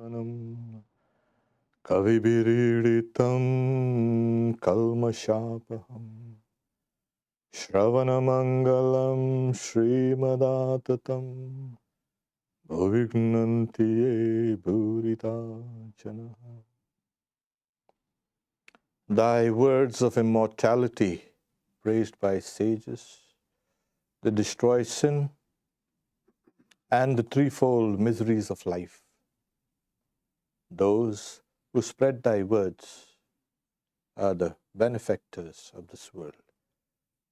Anam Kavibiriditam Kalmashapaham Shravanamangalam Srimadatam Bhavignantiye Bhurita Jana. Thy words of immortality, praised by sages, that destroy sin and the threefold miseries of life. Those who spread thy words are the benefactors of this world.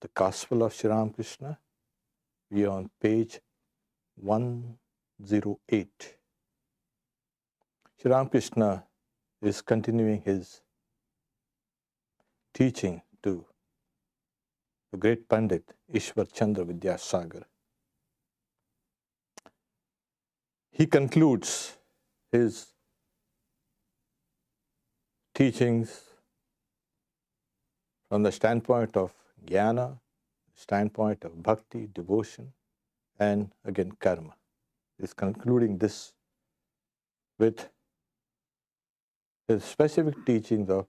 The Gospel of Sri Ramakrishna, we are on page 108. Sri Ramakrishna is continuing his teaching to the great Pandit Ishwar Chandra Vidyasagar. He concludes his teachings from the standpoint of jnana, standpoint of bhakti, devotion, and again karma. He's concluding this with his specific teachings of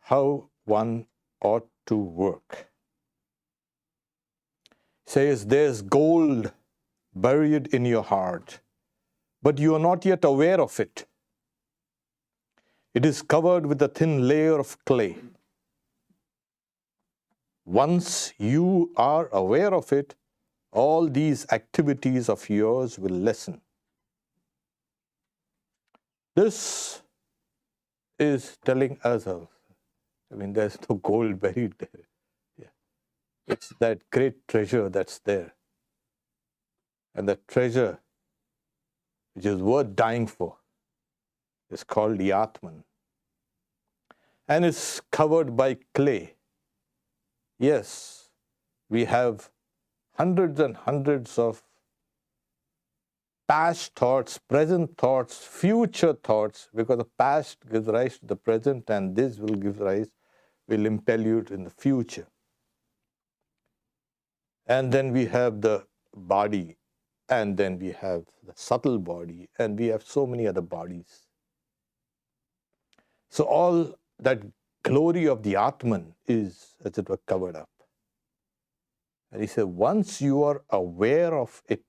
how one ought to work. He says, there's gold buried in your heart, but you are not yet aware of it. It is covered with a thin layer of clay. Once you are aware of it, all these activities of yours will lessen. This is telling us, there's no gold buried there. Yeah. It's that great treasure that's there. And that treasure, which is worth dying for, is called the Atman. And it's covered by clay. Yes, we have hundreds and hundreds of past thoughts, present thoughts, future thoughts, because the past gives rise to the present and this will impel you in the future. And then we have the body, and then we have the subtle body, and we have so many other bodies. So all that glory of the Atman is, as it were, covered up. And he said, once you are aware of it,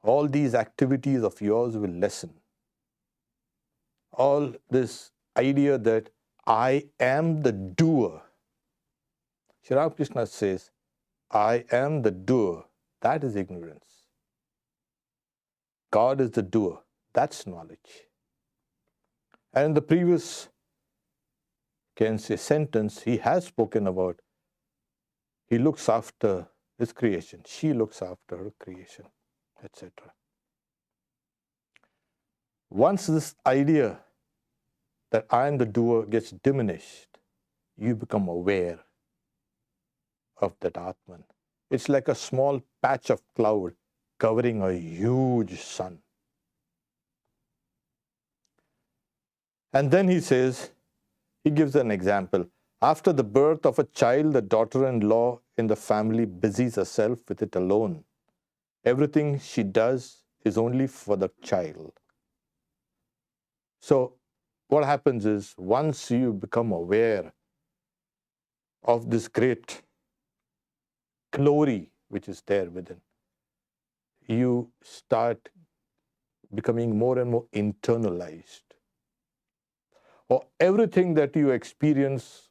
all these activities of yours will lessen. All this idea that I am the doer. Sri Ramakrishna says, I am the doer. That is ignorance. God is the doer. That's knowledge. And in the previous, sentence, he has spoken about he looks after his creation. She looks after her creation, etc. Once this idea that I am the doer gets diminished, you become aware of that Atman. It's like a small patch of cloud covering a huge sun. And then he says, he gives an example. After the birth of a child, the daughter-in-law in the family busies herself with it alone. Everything she does is only for the child. So what happens is, once you become aware of this great glory which is there within, you start becoming more and more internalized. Or everything that you experience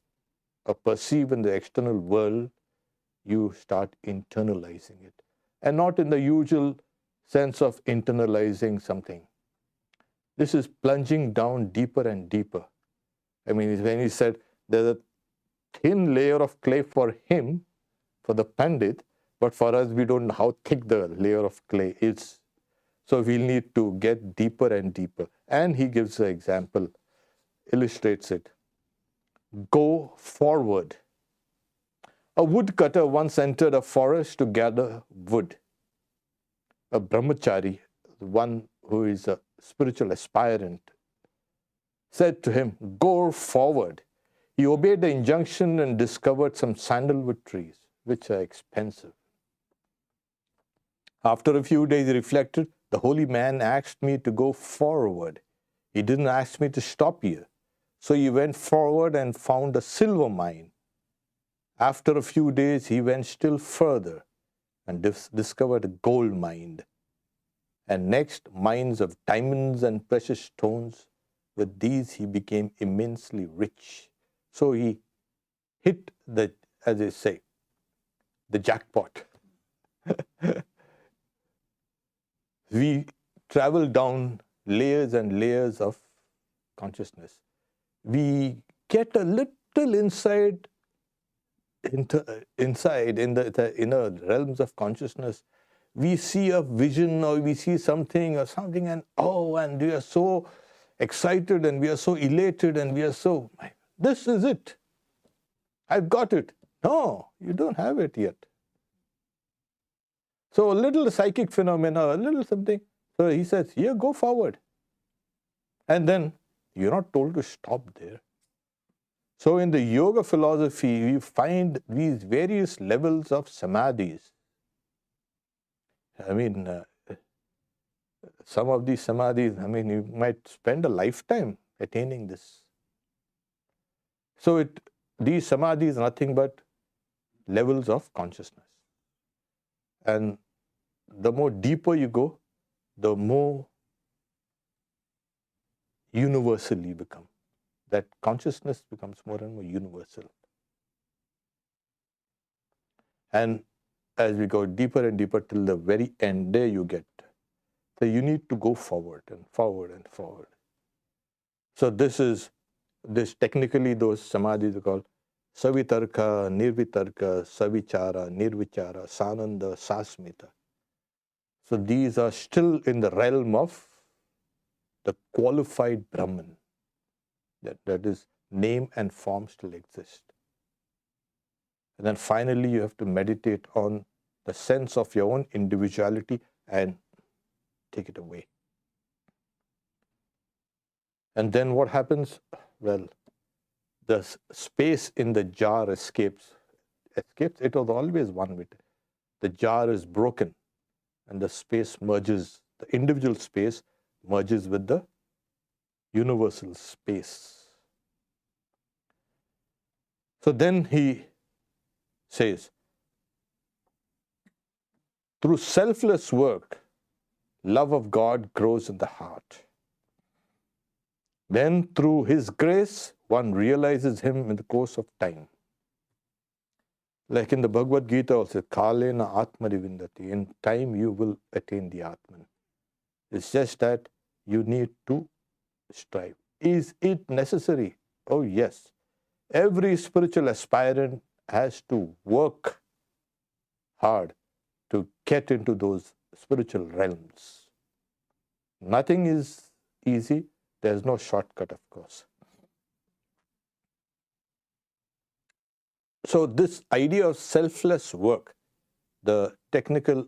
or perceive in the external world, you start internalizing it. And not in the usual sense of internalizing something. This is plunging down deeper and deeper. When he said there's a thin layer of clay for him, for the Pandit, but for us, we don't know how thick the layer of clay is. So we need to get deeper and deeper. And he gives an example, illustrates it. Go forward. A woodcutter once entered a forest to gather wood. A brahmachari, one who is a spiritual aspirant, said to him, go forward. He obeyed the injunction and discovered some sandalwood trees, which are expensive. After a few days, he reflected, The holy man asked me to go forward. He didn't ask me to stop here. So he went forward and found a silver mine. After a few days, he went still further and discovered a gold mine. And next, mines of diamonds and precious stones. With these, he became immensely rich. So he hit the, as they say, the jackpot. We travel down layers and layers of consciousness. We get a little insight in the inner realms of consciousness. We see a vision or we see something and and we are so excited and we are so elated and we are so, this is it. I've got it. No, you don't have it yet. So a little psychic phenomena, a little something. So he says, here, go forward. And then you're not told to stop there. So in the yoga philosophy, we find these various levels of samadhis. I mean, some of these samadhis, you might spend a lifetime attaining this. So these samadhis are nothing but levels of consciousness. And the more deeper you go, the more universal you become. That consciousness becomes more and more universal. And as we go deeper and deeper till the very end, there you get. So you need to go forward and forward and forward. So technically those samadhis are called Savitarka, Nirvitarka, Savichara, Nirvichara, Sananda, Sasmita. So these are still in the realm of the qualified Brahman. That is, name and form still exist. And then finally you have to meditate on the sense of your own individuality and take it away. And then what happens? Well, the space in the jar escapes. It was always one with it. The jar is broken and the space merges, the individual space merges with the universal space. So then he says, through selfless work, love of God grows in the heart. Then through His grace, one realizes Him in the course of time. Like in the Bhagavad Gita also, Kalena Atmarivindati. In time you will attain the Atman. It's just that you need to strive. Is it necessary? Oh yes. Every spiritual aspirant has to work hard to get into those spiritual realms. Nothing is easy. There's no shortcut, of course. So this idea of selfless work, the technical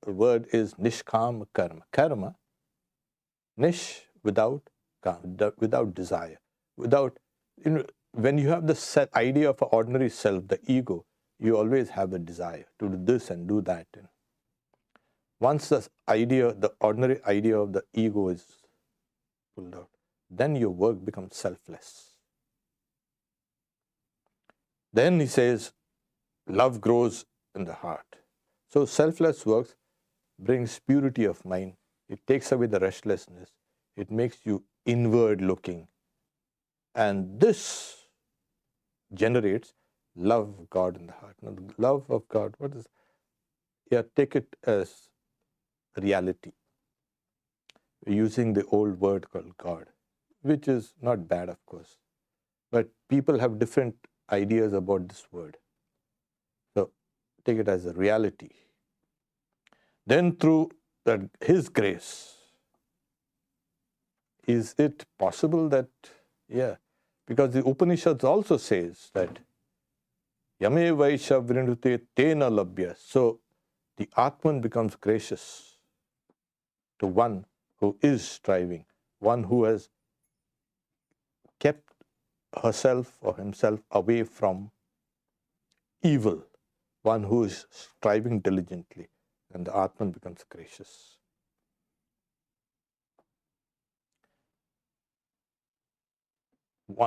word is nishkam karma. Karma, nish, without, karma, without desire. Without, when you have the idea of an ordinary self, the ego, you always have a desire to do this and do that. Once the ordinary idea of the ego is pulled out, then your work becomes selfless. Then he says, love grows in the heart. So selfless work brings purity of mind. It takes away the restlessness. It makes you inward looking. And this generates love of God in the heart. Now, the love of God, what is? Yeah, take it as reality. We're using the old word called God, which is not bad, of course. But people have different ideas about this word. So take it as a reality. Then through His grace, is it possible that, yeah, because the Upanishads also says that Yame Vaisha Vrinute Tena Labhya. So the Atman becomes gracious to one who is striving, one who has kept herself or himself away from evil, one who is striving diligently, and the Atman becomes gracious.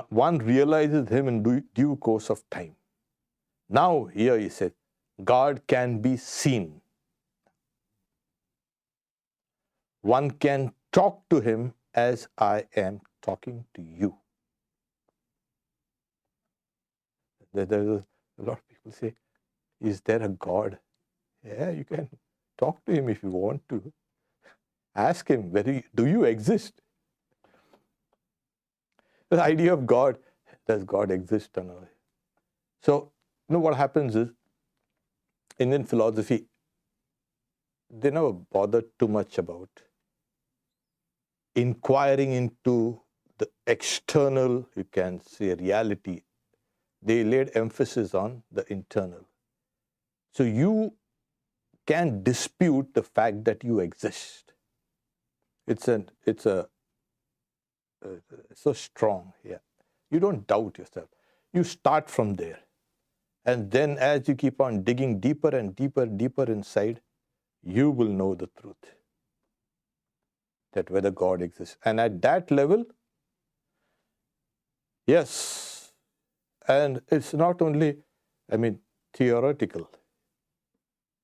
One realizes him in due course of time. Now, here he says, God can be seen. One can talk to him as I am talking to you. There's a lot of people say, is there a God? Yeah, you can talk to him if you want to. Ask him, do you exist? The idea of God, does God exist or not? So, what happens is, Indian philosophy, they never bothered too much about inquiring into the external, you can say, reality. They laid emphasis on the internal. So you can dispute the fact that you exist. It's so strong here. You don't doubt yourself. You start from there. And then as you keep on digging deeper and deeper inside, you will know the truth. That whether God exists. And at that level, yes, and it's not only, theoretical.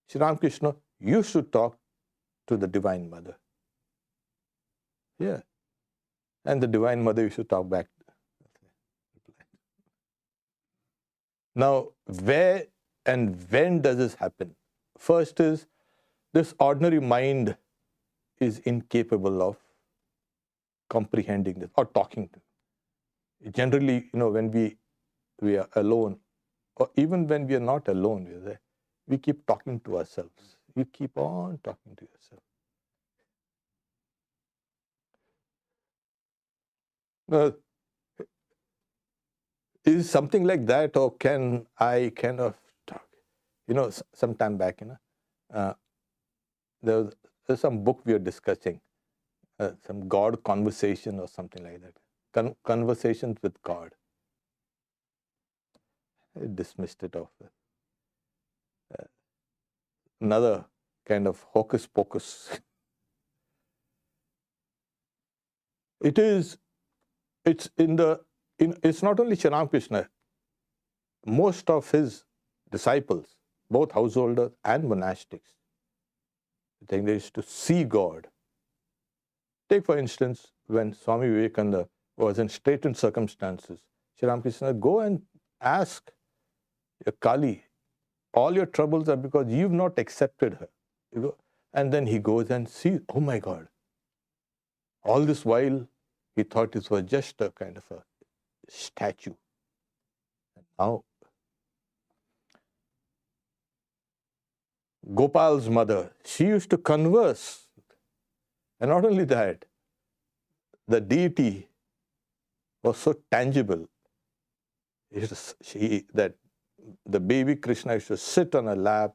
Sri Ramakrishna used to talk to the Divine Mother. Yeah. And the Divine Mother used to talk back. Now, where and when does this happen? First is, this ordinary mind is incapable of comprehending this or talking to it. Generally, when we are alone, or even when we are not alone, we keep talking to ourselves. You keep on talking to yourself. Now, is something like that, or can I kind of talk? Some time back, there's some book we are discussing, some God conversation or something like that. Conversations with God. I dismissed it off. Another kind of hocus pocus. It's not only Sri Ramakrishna. Most of his disciples, both householders and monastics, I think they used to see God. Take, for instance, when Swami Vivekananda was in straitened circumstances, Sri Ramakrishna, go and ask your Kali, all your troubles are because you've not accepted her. And then he goes and sees, oh my God. All this while, he thought it was just a kind of a statue. And now, Gopal's mother, she used to converse. And not only that, the deity was so tangible that the baby Krishna used to sit on her lap,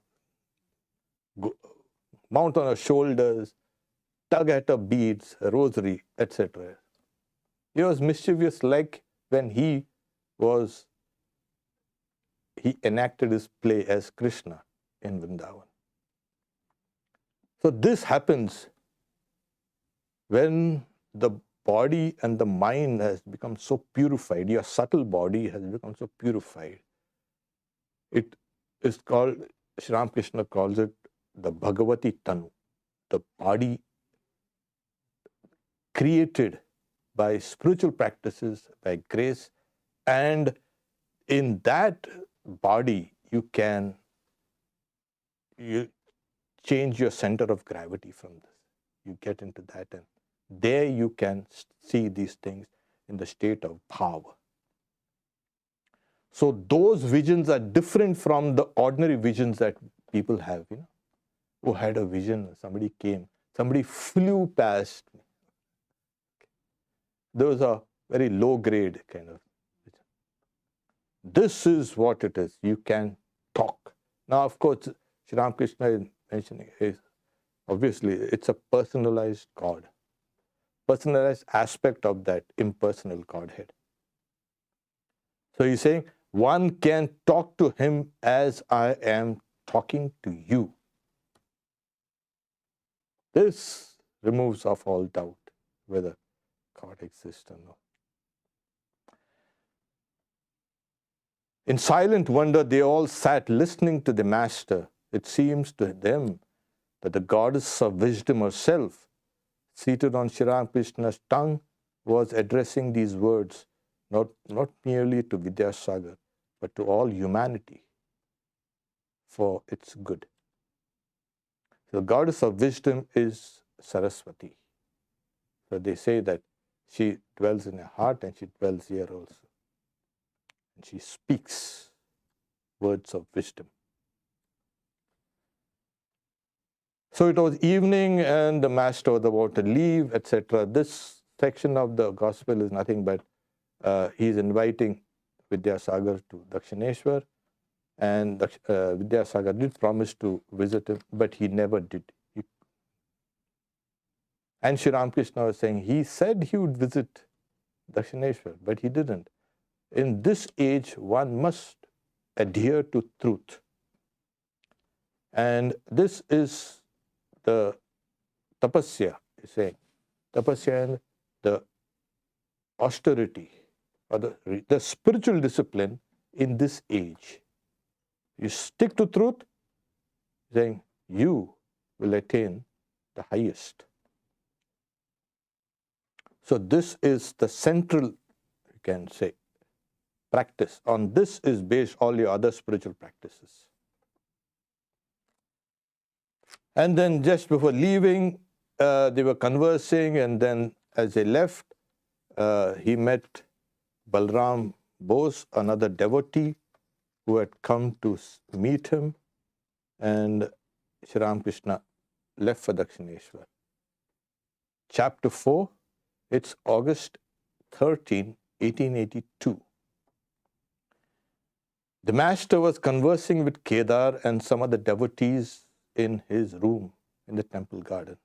mount on her shoulders, tug at her beads, her rosary, etc. He was mischievous, like when he enacted his play as Krishna in Vrindavan. So this happens when the body and the mind has become so purified, your subtle body has become so purified. It is called, Sri Ramakrishna calls it the Bhagavati Tanu, the body created by spiritual practices, by grace, and in that body you change your center of gravity from this. You get into that, and there you can see these things in the state of bhava. So those visions are different from the ordinary visions that people have, who had a vision, somebody came, somebody flew past me. Those are very low grade kind of vision. This is what it is. You can talk. Now, of course, Sri Ramakrishna is mentioning is obviously it's a personalized God, personalized aspect of that impersonal Godhead. So he's saying, one can talk to him as I am talking to you. This removes off all doubt whether God exists or not. In silent wonder, they all sat listening to the master. It seems to them that the goddess of wisdom herself, seated on Sri Ramakrishna's tongue, was addressing these words not merely to Vidyasagar, but to all humanity for its good. The goddess of wisdom is Saraswati. So they say that she dwells in your heart and she dwells here also. And she speaks words of wisdom. So it was evening and the master was about to leave, etc. This section of the gospel is nothing but he is inviting Vidyasagar to Dakshineshwar, and Vidyasagar did promise to visit him, but he never did. And Sri Ramakrishna was saying, he said he would visit Dakshineshwar, but he didn't. In this age, one must adhere to truth. And this is the tapasya, he's saying. Tapasya and the austerity, or the spiritual discipline in this age. You stick to truth, saying you will attain the highest. So this is the central, you can say, practice. On this is based all your other spiritual practices. And then just before leaving, they were conversing, and then as they left, he met Balram Bose, another devotee who had come to meet him, and Sri Ramakrishna left for Dakshineshwar. Chapter 4, it's August 13, 1882. The master was conversing with Kedar and some other devotees in his room in the temple garden.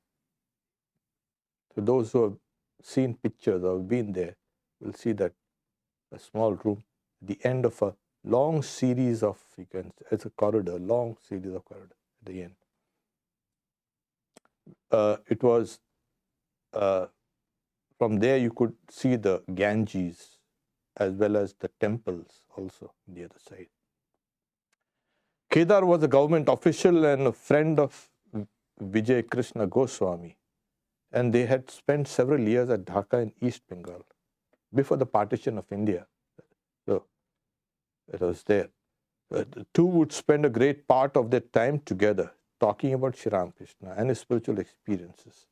So those who have seen pictures or been there will see that a small room at the end of a long series of, you can say, it's a corridor, long series of corridor at the end. It was, from there you could see the Ganges as well as the temples also on the other side. Kedar was a government official and a friend of Vijay Krishna Goswami, and they had spent several years at Dhaka in East Bengal before the partition of India. So it was there. The two would spend a great part of their time together talking about Sri Ramakrishna and his spiritual experiences.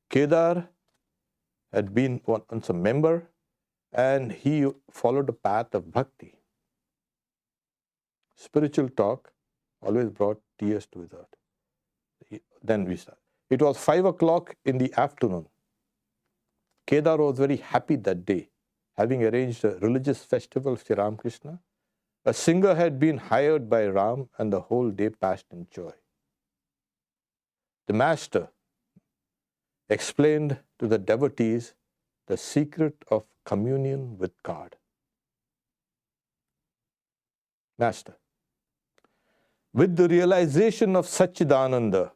Kedar had been once a member, and he followed the path of bhakti. Spiritual talk always brought tears to his heart. Then we started. It was 5 o'clock in the afternoon. Kedar was very happy that day, having arranged a religious festival of Sri Ramakrishna. A singer had been hired by Ram, and the whole day passed in joy. The master explained to the devotees the secret of communion with God. Master, with the realization of sachidananda,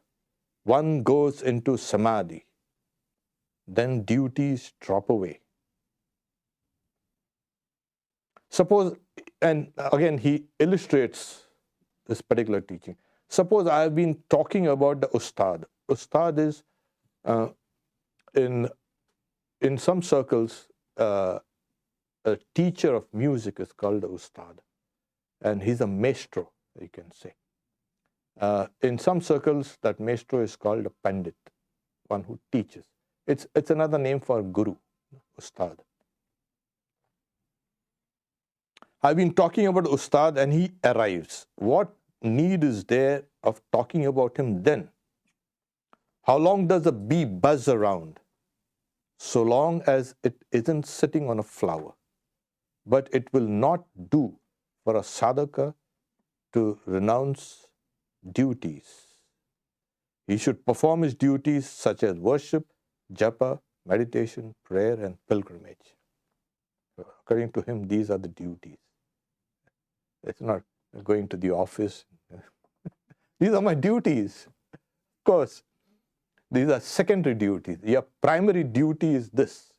one goes into Samadhi. Then duties drop away. Suppose, and again he illustrates this particular teaching. Suppose I have been talking about the Ustad. Ustad is, in some circles, a teacher of music is called a Ustad. And he's a maestro, you can say. In some circles, that maestro is called a pandit, one who teaches. It's another name for guru, Ustad. I've been talking about Ustad and he arrives. What need is there of talking about him then? How long does a bee buzz around? So long as it isn't sitting on a flower. But it will not do for a sadhaka to renounce duties. He should perform his duties such as worship, japa, meditation, prayer, and pilgrimage. According to him, these are the duties. It's not going to the office. These are my duties. Of course, these are secondary duties. Your primary duty is this.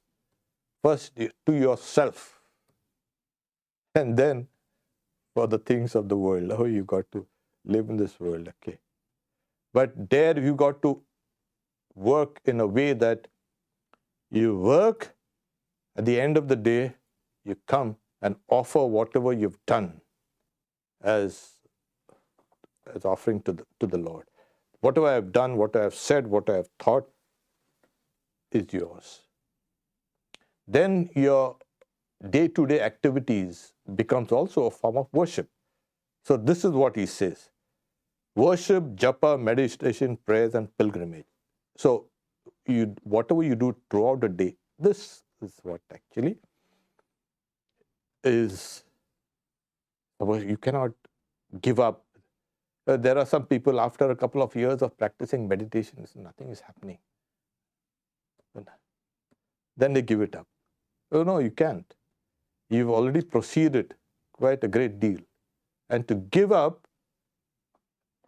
First, to yourself. And then for the things of the world. Oh, you got to live in this world, okay. But there you got to work in a way that you work, at the end of the day, you come and offer whatever you've done as offering to the Lord. Whatever I have done, what I have said, what I have thought is yours. Then your day-to-day activities becomes also a form of worship. So this is what he says. Worship, japa, meditation, prayers and pilgrimage. So whatever you do throughout the day, this is what actually is, you cannot give up. There are some people, after a couple of years of practicing meditation, nothing is happening. Then they give it up. Oh, no, you can't. You've already proceeded quite a great deal. And to give up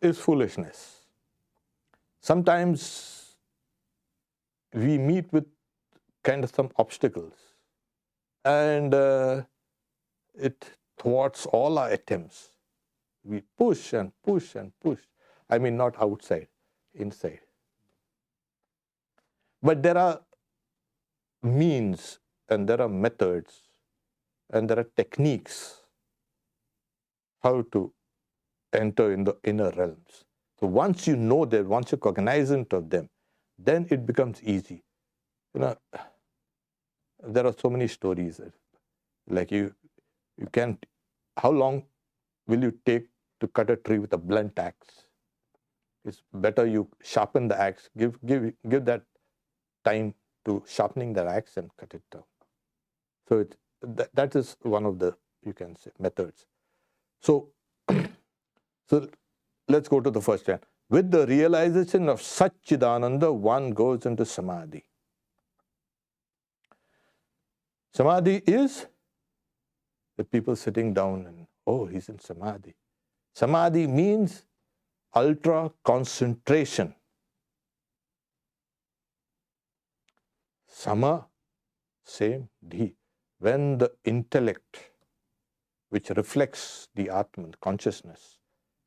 is foolishness. Sometimes we meet with kind of some obstacles, and it thwarts all our attempts. We push and push and push. I mean, not outside, inside. But there are means and there are methods and there are techniques how to enter in the inner realms. So once you know them, once you're cognizant of them, then it becomes easy. There are so many stories. Like you can't, how long will you take to cut a tree with a blunt axe? It's better you sharpen the axe, give that time to sharpening the axe and cut it down. So that is one of the, you can say, methods. So, so let's go to the first one. With the realization of sachidananda, one goes into Samadhi. Samadhi is the people sitting down and, oh, he's in Samadhi. Samadhi means ultra concentration. Sama, same, dhi. When the intellect, which reflects the Atman, consciousness,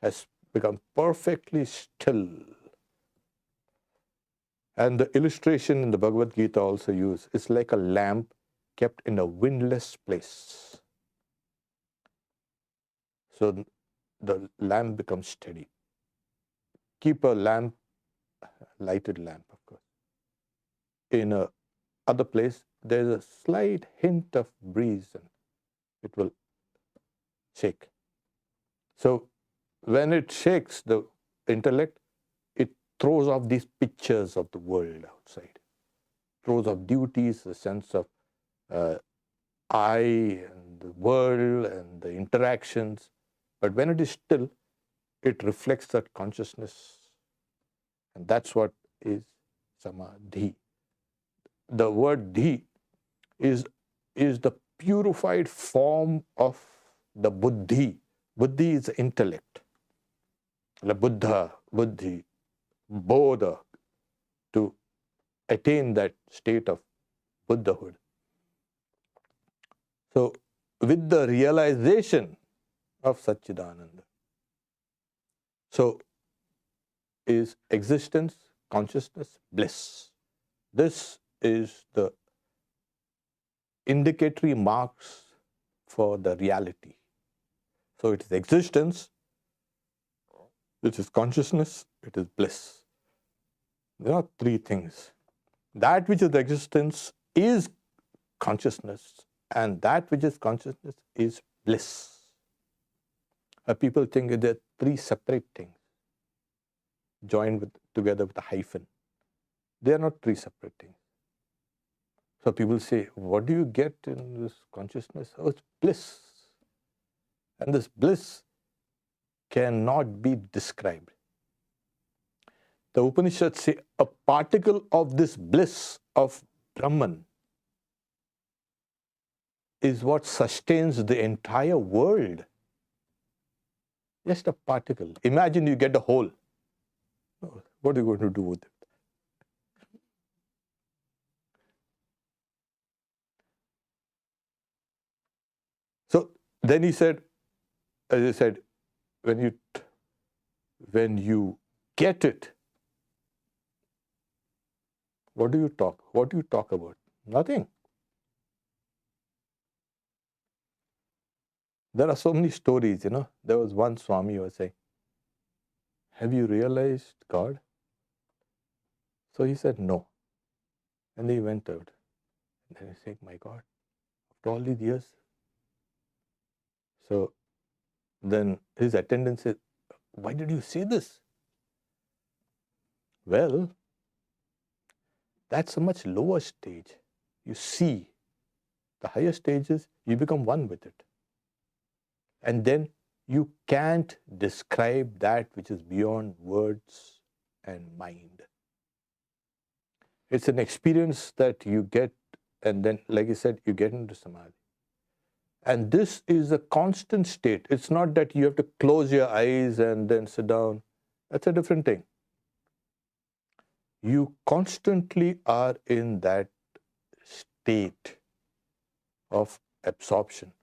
has become perfectly still. And the illustration in the Bhagavad Gita also used, it's like a lamp kept in a windless place. So the lamp becomes steady. Keep a lamp, lighted lamp, of course, in a other place. There's a slight hint of breeze and it will shake. So when it shakes the intellect, it throws off these pictures of the world outside. Throws off duties, the sense of I and the world and the interactions. But when it is still, it reflects that consciousness. And that's what is Samadhi. The word dhi is the purified form of the buddhi. Buddhi is intellect. The Buddha, buddhi, bodha, to attain that state of Buddhahood. So, with the realization of Sachidananda, so is existence, consciousness, bliss. This is the indicatory marks for the reality. So it is existence, it is consciousness, it is bliss. There are three things. That which is existence is consciousness, and that which is consciousness is bliss. People think there are three separate things joined together with a hyphen. They are not three separate things. So people say, what do you get in this consciousness? Oh, it's bliss. And this bliss cannot be described. The Upanishads say a particle of this bliss of Brahman is what sustains the entire world. Just a particle. Imagine you get a whole. What are you going to do with it? So then he said, as I said, when you get it, what do you talk? What do you talk about? Nothing. There are so many stories, There was one Swami who was saying, have you realized God? So he said, no. And he went out. And then he said, my God, after all these years. So then his attendant said, why did you say this? Well, that's a much lower stage. You see, the higher stages, you become one with it. And then you can't describe that which is beyond words and mind. It's an experience that you get, and then, like I said, you get into Samadhi. And this is a constant state. It's not that you have to close your eyes and then sit down. That's a different thing. You constantly are in that state of absorption.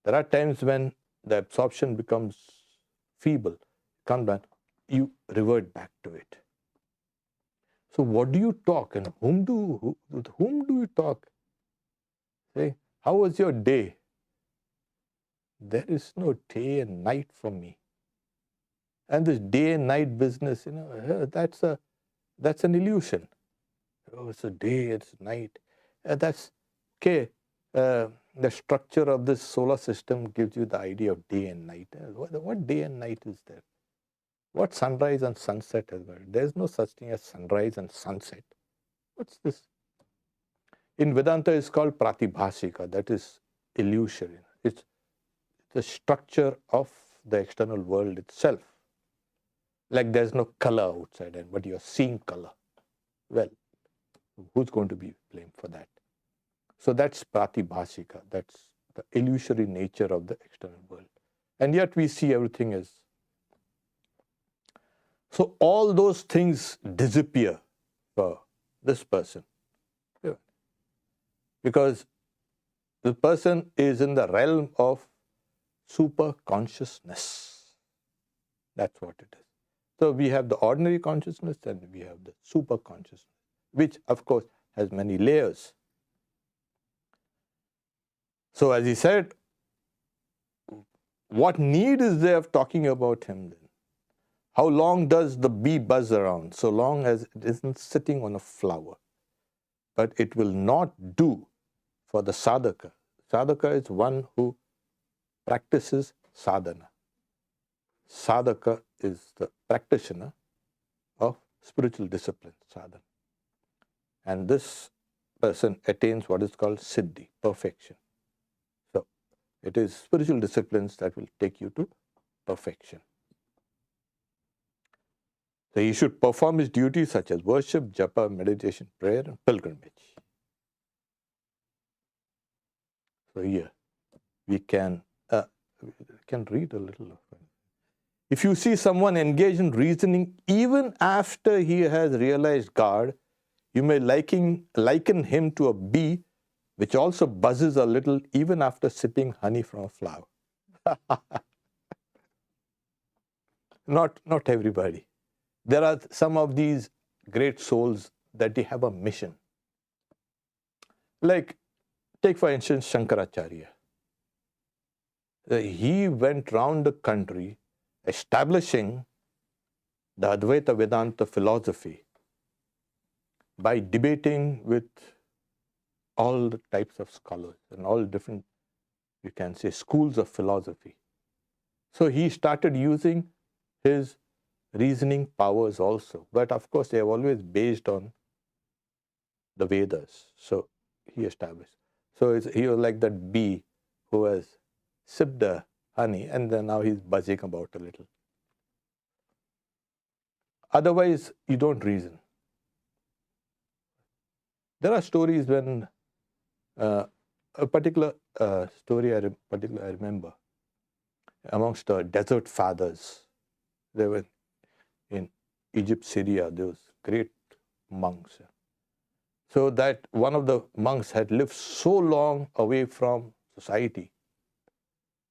There are times when the absorption becomes feeble, you revert back to it. So what do you talk, and with whom do you talk? Say, how was your day? There is no day and night for me. And this day and night business, that's an illusion. Oh, it's a day, it's night. That's okay. The structure of this solar system gives you the idea of day and night. What day and night is there? What sunrise and sunset is there? There's no such thing as sunrise and sunset. What's this? In Vedanta, it's called pratibhasika. That is illusory. It's the structure of the external world itself. Like there's no color outside, but you're seeing color. Well, who's going to be blamed for that? So that's pratibhasika. That's the illusory nature of the external world. And yet we see everything as. So all those things disappear for this person. Because the person is in the realm of super consciousness. That's what it is. So we have the ordinary consciousness and we have the super consciousness, which of course has many layers. So as he said, what need is there of talking about him then? How long does the bee buzz around? So long as it isn't sitting on a flower. But it will not do for the sadhaka. Sadhaka is one who practices sadhana. Sadhaka is the practitioner of spiritual discipline, sadhana. And this person attains what is called siddhi, perfection. So it is spiritual disciplines that will take you to perfection. So he should perform his duties such as worship, japa, meditation, prayer, and pilgrimage. So here we can read a little of it. If you see someone engaged in reasoning even after he has realized God, you may liken him to a bee which also buzzes a little even after sipping honey from a flower. Not everybody. There are some of these great souls that they have a mission. Like, take for instance Shankaracharya. He went round the country establishing the Advaita Vedanta philosophy by debating with all the types of scholars and all different, you can say, schools of philosophy. So he started using his reasoning powers also. But of course, they have always based on the Vedas. So he established. So he was like that bee who has sipped the honey and then now he's buzzing about a little. Otherwise, you don't reason. There are stories when a particular story I remember amongst the desert fathers. They were in Egypt, Syria, those great monks. So that one of the monks had lived so long away from society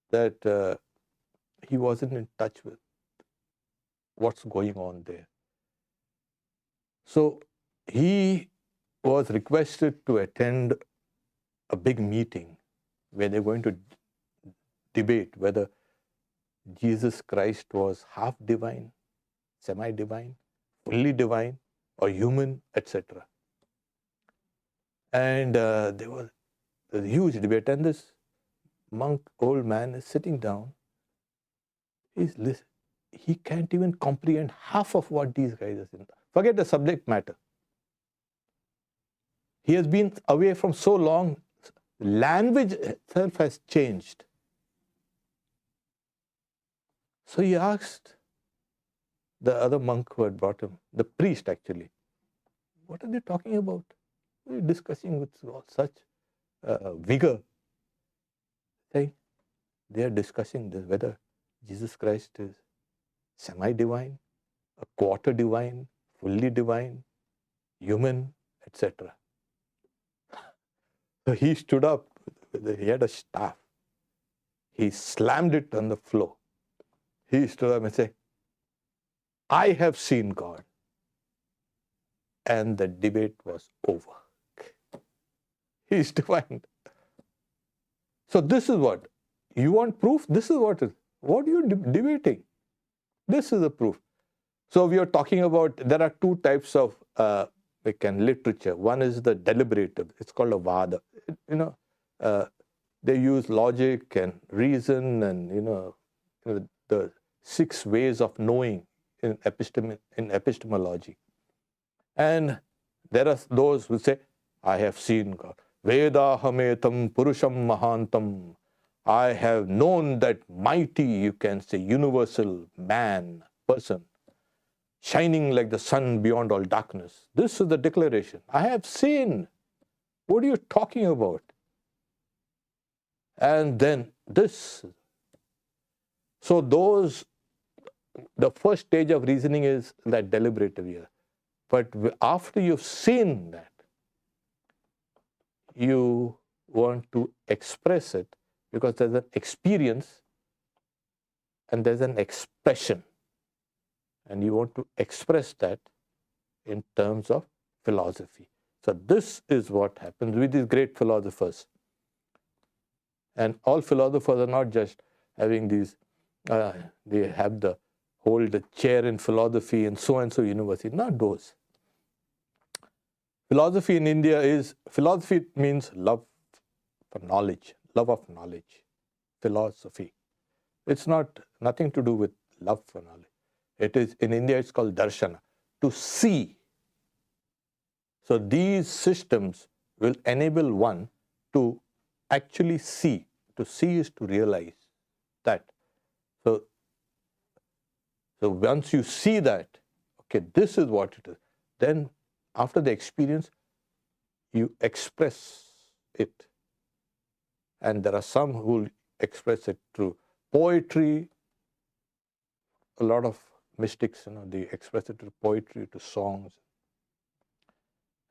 that he wasn't in touch with what's going on there. So he was requested to attend a big meeting where they're going to debate whether Jesus Christ was half divine, semi-divine, fully divine, or human, etc. And there was a huge debate, and this monk, old man, is sitting down. He can't even comprehend half of what these guys are saying. Forget the subject matter. He has been away from so long, language itself has changed. So he asked the other monk who had brought him, the priest actually, what are they talking about? What are you discussing with such vigor? Saying, they are discussing this, whether Jesus Christ is semi-divine, a quarter divine, fully divine, human, etc. So he stood up, he had a staff. He slammed it on the floor. He stood up and said, I have seen God. And the debate was over. He is divine. So this is what, you want proof? This is what is. What are you debating? This is the proof. So we are talking about, there are two types of literature. One is the deliberative. It's called a vada. They use logic and reason and, the 6 ways of knowing in epistemology. And there are those who say, I have seen God. Vedahametam purusham mahantam. I have known that mighty, you can say, universal man, person, shining like the sun beyond all darkness. This is the declaration. I have seen. What are you talking about? And then this. So the first stage of reasoning is that deliberative here. But after you've seen that, you want to express it because there's an experience and there's an expression. And you want to express that in terms of philosophy. So this is what happens with these great philosophers. And all philosophers are not just having these, they have hold the chair in philosophy in so-and-so university, not those. Philosophy in India philosophy means love for knowledge, love of knowledge, philosophy. It's nothing to do with love for knowledge. It is, in India, it's called darshana, to see. So these systems will enable one to actually see. To see is to realize that. So once you see that, okay, this is what it is, then after the experience, you express it. And there are some who will express it through poetry. A lot of mystics, they express it through poetry, to songs.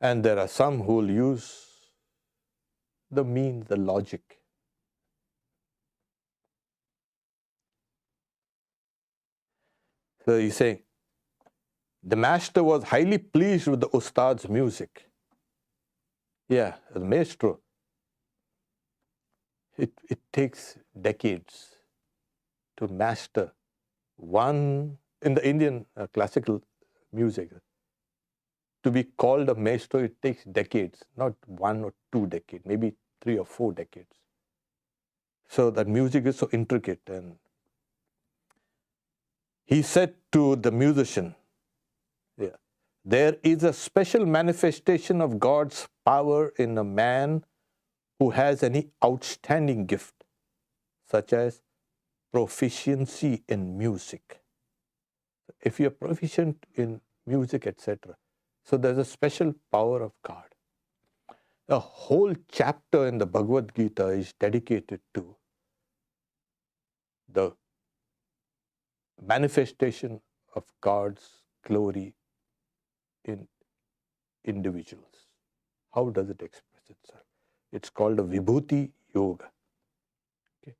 And there are some who will use the means, the logic. So he's saying, the master was highly pleased with the ustad's music. Yeah, the maestro. It takes decades to master one, in the Indian classical music. To be called a maestro, it takes decades, not 1 or 2 decades, maybe 3 or 4 decades. So that music is so intricate. And he said to the musician, there is a special manifestation of God's power in a man who has any outstanding gift, such as proficiency in music. If you're proficient in music, etc., so there's a special power of God. A whole chapter in the Bhagavad Gita is dedicated to the manifestation of God's glory in individuals. How does it express itself? It's called a Vibhuti Yoga. Okay.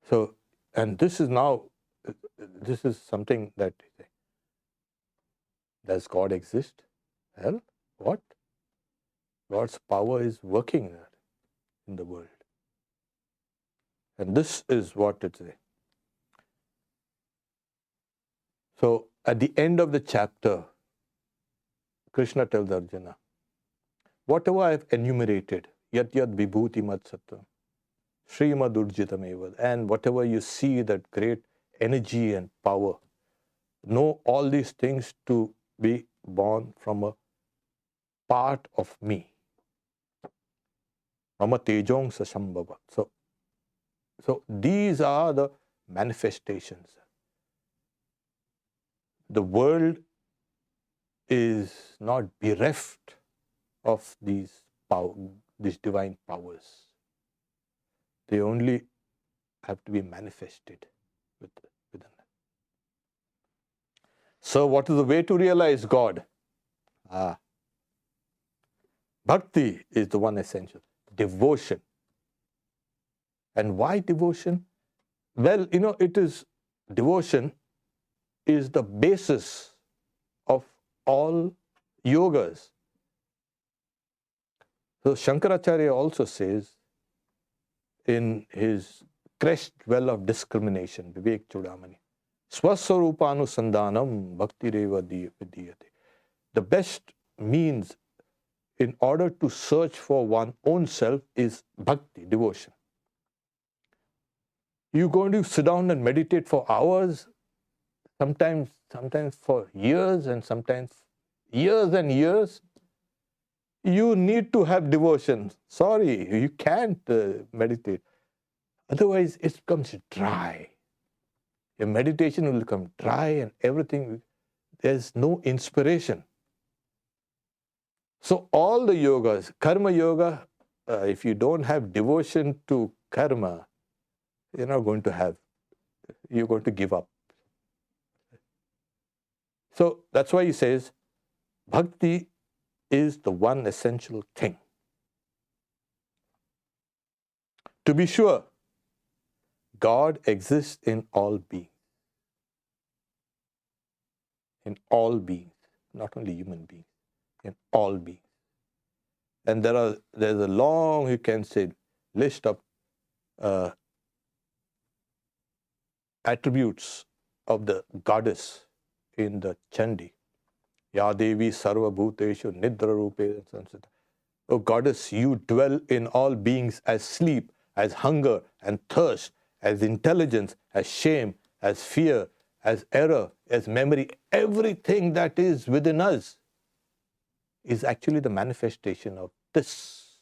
So And this is something that, does God exist? Well, what? God's power is working in the world. And this is what it is. So at the end of the chapter, Krishna tells Arjuna, whatever I have enumerated, yat vibhuti mat sattvam, Srimad Urjitameva, and whatever you see, that great energy and power, know all these things to be born from a part of me. Mama tejong sasambhava. So these are the manifestations. The world is not bereft of these divine powers. They only have to be manifested within. So what is the way to realize God? Bhakti is the one essential. Devotion. And why devotion? Well, devotion is the basis of all yogas. So Shankaracharya also says in his crest well of discrimination, Vivek Chudamani, Swaswarupanu bhakti reva vidiyate. The best means in order to search for one's own self is bhakti, devotion. You're going to sit down and meditate for hours, sometimes for years, and sometimes years and years. You need to have devotion. Sorry, you can't meditate. Otherwise, it becomes dry. Your meditation will become dry and everything. There's no inspiration. So all the yogas, karma yoga, if you don't have devotion to karma, you're not going to have, you're going to give up. So that's why he says, bhakti is the one essential thing. To be sure, God exists in all beings. In all beings, not only human beings, in all beings. And there's a long, you can say, list of attributes of the goddess in the Chandi. Ya Devi Sarva Bhuteshu Nidra Rupe. Oh goddess, you dwell in all beings as sleep, as hunger and thirst, as intelligence, as shame, as fear, as error, as memory. Everything that is within us is actually the manifestation of this.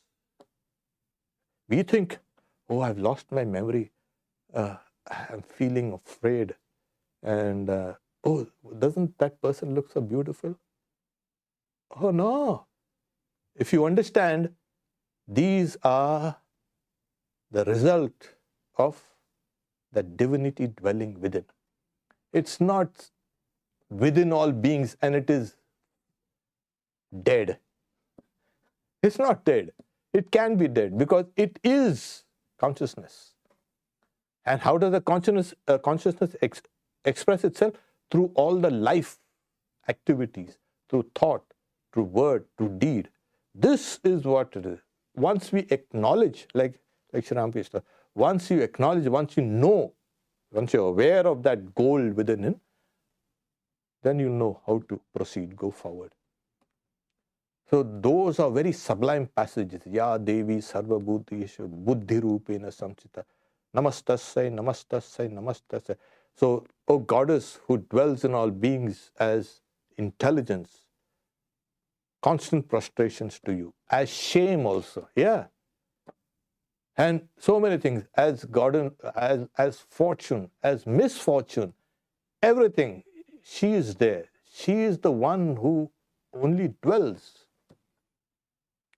We think, oh, I've lost my memory. I'm feeling afraid. And, oh, doesn't that person look so beautiful? Oh, no. If you understand, these are the result of the divinity dwelling within. It's not within all beings and it is dead. It's not dead. It can be dead because it is consciousness. And how does the consciousness express itself? Through all the life activities, through thought, through word, through deed. This is what it is. Once we acknowledge, like Sri Ramakrishna, once you acknowledge, once you know, once you're aware of that goal within him, then you know how to proceed, go forward. So those are very sublime passages. Ya Devi Sarva Bhuteshu Buddhi Rupena Samsita. Namastasya, Namastasya, Namastasya. So, O Goddess who dwells in all beings as intelligence, constant prostrations to you. As shame also, yeah. And so many things, as God, as fortune, as misfortune, everything, she is there. She is the one who only dwells.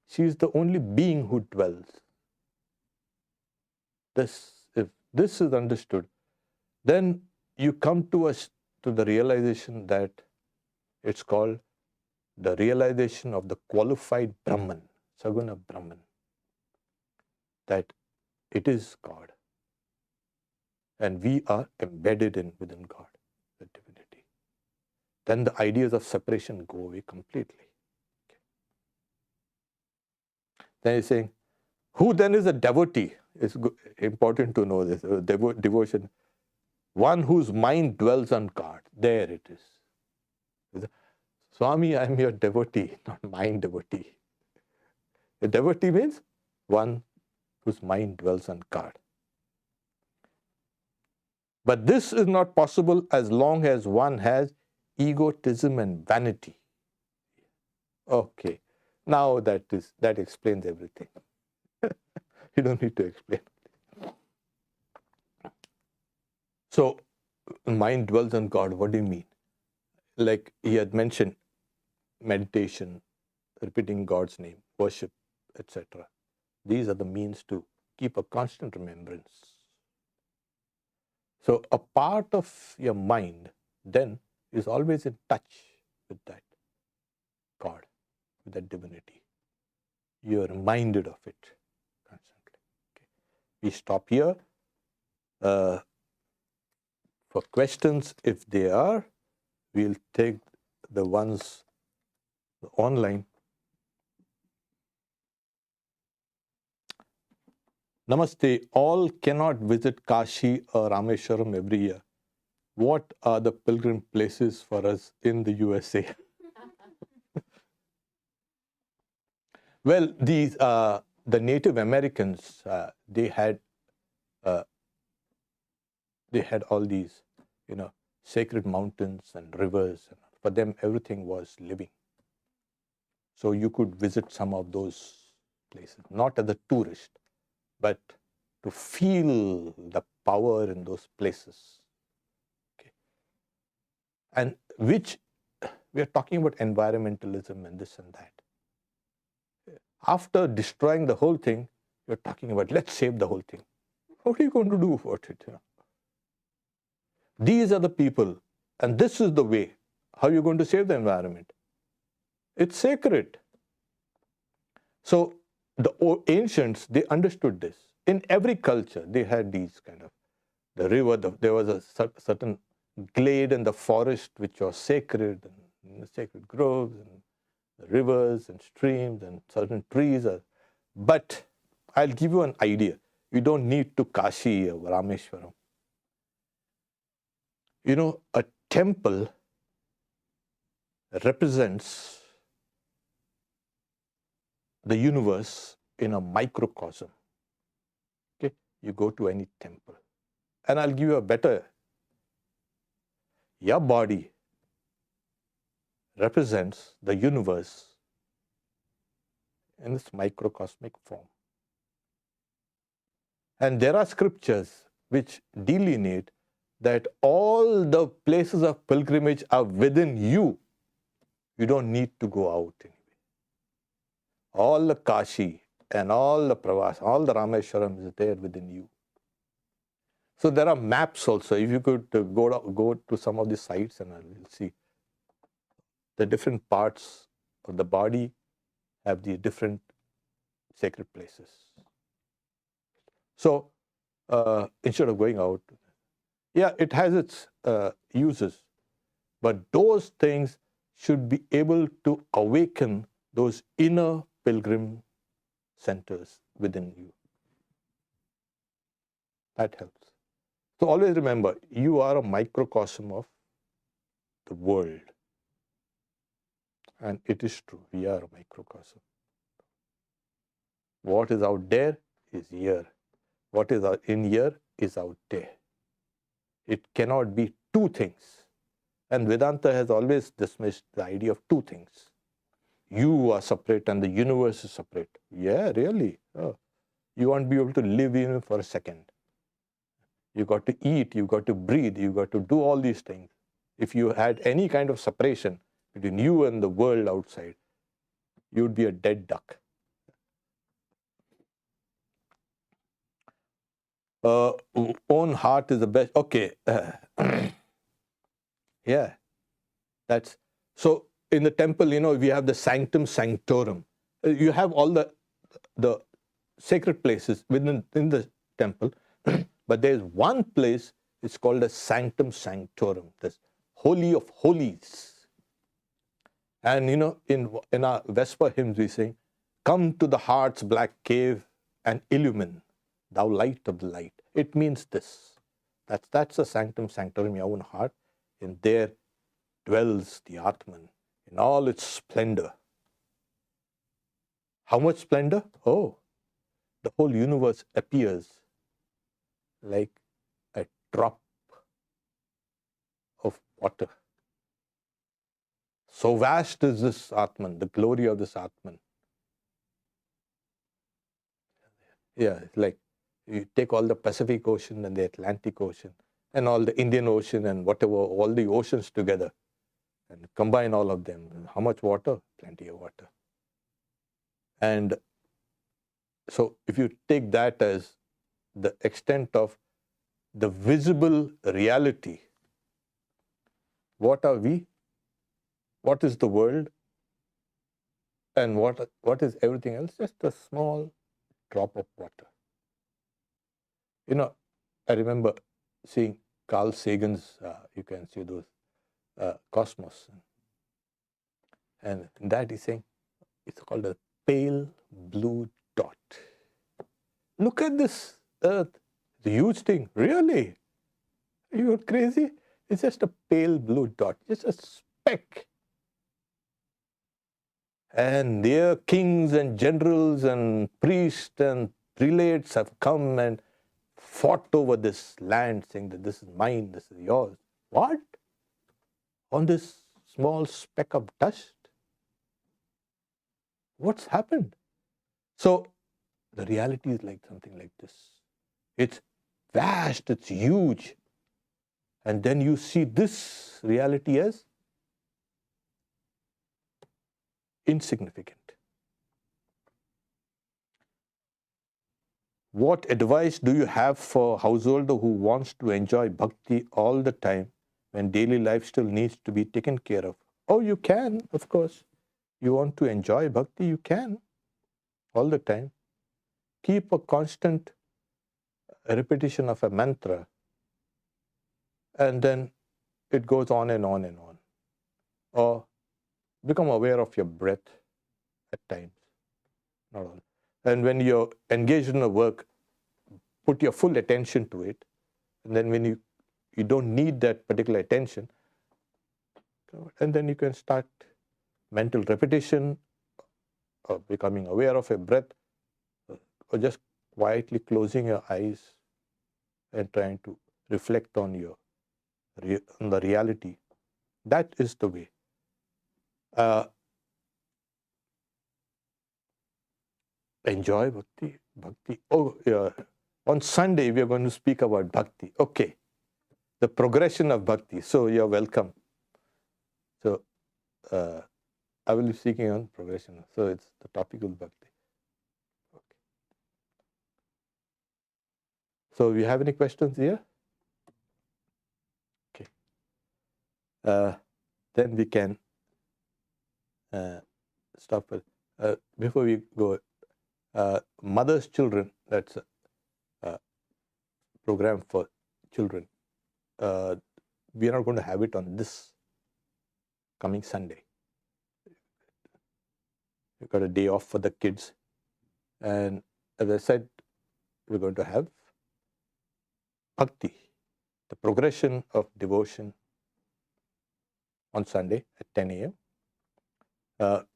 She is the only being who dwells. If this is understood, then you come to the realization that it's called the realization of the qualified Brahman, Saguna Brahman, that it is God. and we are embedded within God, the divinity. Then the ideas of separation go away completely. Okay. Then he's saying, who then is a devotee? It's important to know this. Devotion. One whose mind dwells on God. There it is. Swami, I am your devotee, not mind devotee. A devotee means one whose mind dwells on God. But this is not possible as long as one has egotism and vanity. Okay, now that explains everything. You don't need to explain. So, mind dwells on God, what do you mean? Like he had mentioned, meditation, repeating God's name, worship, etc. These are the means to keep a constant remembrance. So a part of your mind then is always in touch with that God, with that divinity. You are reminded of it constantly. Okay. We stop here. For questions, if they are, we'll take the ones online. Namaste. All cannot visit Kashi or Rameshwaram every year. What are the pilgrim places for us in the USA? Well, these the Native Americans, they had all these, sacred mountains and rivers. For them, everything was living. So you could visit some of those places, not as a tourist, but to feel the power in those places. Okay. And which, we are talking about environmentalism and this and that. After destroying the whole thing, you're talking about, let's save the whole thing. What are you going to do about it? These are the people, and this is the way. How are you going to save the environment? It's sacred. So the ancients, they understood this. In every culture, they had these kind of, the river, there was a certain glade in the forest which was sacred, and the sacred groves, and the rivers and streams and certain trees. But I'll give you an idea. You don't need to Kashi or Rameshwaram. A temple represents the universe in a microcosm. Okay, you go to any temple. And I'll give you a better. Your body represents the universe in this microcosmic form. And there are scriptures which delineate that all the places of pilgrimage are within you. You don't need to go out anyway. All the Kashi and all the Pravas, all the Rameshwaram is there within you. So there are maps also. If you could go to some of the sites, and you'll see the different parts of the body have the different sacred places. So instead of going out, yeah, it has its uses, but those things should be able to awaken those inner pilgrim centers within you. That helps. So always remember, you are a microcosm of the world. And it is true, we are a microcosm. What is out there is here. What is in here is out there. It cannot be two things. And Vedanta has always dismissed the idea of two things. You are separate and the universe is separate. Yeah, really. Oh. You won't be able to live even for a second. You got to eat, you got to breathe, you got to do all these things. If you had any kind of separation between you and the world outside, you would be a dead duck. Own heart is the best. Okay. Yeah. That's so in the temple, we have the sanctum sanctorum. You have all the sacred places in the temple. But there's one place, it's called a sanctum sanctorum, this holy of holies. And you know, in our Vesper hymns we sing, come to the heart's black cave and illumine, thou light of the light. It means this. That's the sanctum sanctorum, your own heart. And there dwells the Atman in all its splendor. How much splendor? Oh, the whole universe appears like a drop of water. So vast is this Atman, the glory of this Atman. Yeah, it's like you take all the Pacific Ocean and the Atlantic Ocean and all the Indian Ocean and whatever, all the oceans together and combine all of them. How much water? Plenty of water. And so if you take that as the extent of the visible reality, what are we? What is the world? And what is everything else? Just a small drop of water. You know, I remember seeing Carl Sagan's, you can see those Cosmos. And in that he's saying, it's called a pale blue dot. Look at this earth, the huge thing. Really? Are you crazy? It's just a pale blue dot, just a speck. And their kings and generals and priests and prelates have come and fought over this land, saying that this is mine, this is yours. What? On this small speck of dust? What's happened? So the reality is like something like this. It's vast, it's huge. And then you see this reality as insignificant. What advice do you have for a householder who wants to enjoy bhakti all the time when daily life still needs to be taken care of? Oh, you can, of course. You want to enjoy bhakti, you can all the time. Keep a constant repetition of a mantra, and then it goes on and on and on. Or become aware of your breath at times, not all. And when you're engaged in a work, put your full attention to it. And then when you don't need that particular attention, and then you can start mental repetition, or becoming aware of your breath, or just quietly closing your eyes and trying to reflect on on the reality. That is the way. Enjoy bhakti. Bhakti. Oh, yeah. On Sunday, we are going to speak about bhakti. Okay. The progression of bhakti. So you're welcome. So I will be speaking on progression. So it's the topic of bhakti. Okay. So you have any questions here? Okay. Then we can stop. Before we go, Mother's Children, that's a program for children. We are not going to have it on this coming Sunday. We've got a day off for the kids. And as I said, we're going to have bhakti, the progression of devotion, on Sunday at 10 a.m.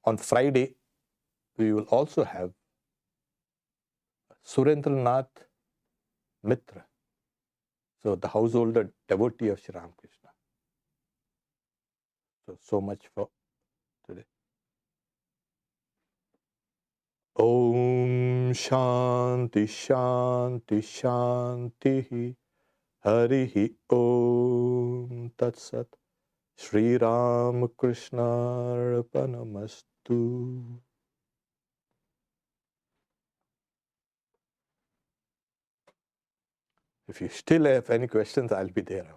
On Friday, we will also have Surendranath Mitra, so the householder devotee of Sri Ramakrishna. So much for today. Om Shanti Shanti Shanti Harihi Om Tat Sat Sri Ramakrishna Arpanamastu. If you still have any questions, I'll be there.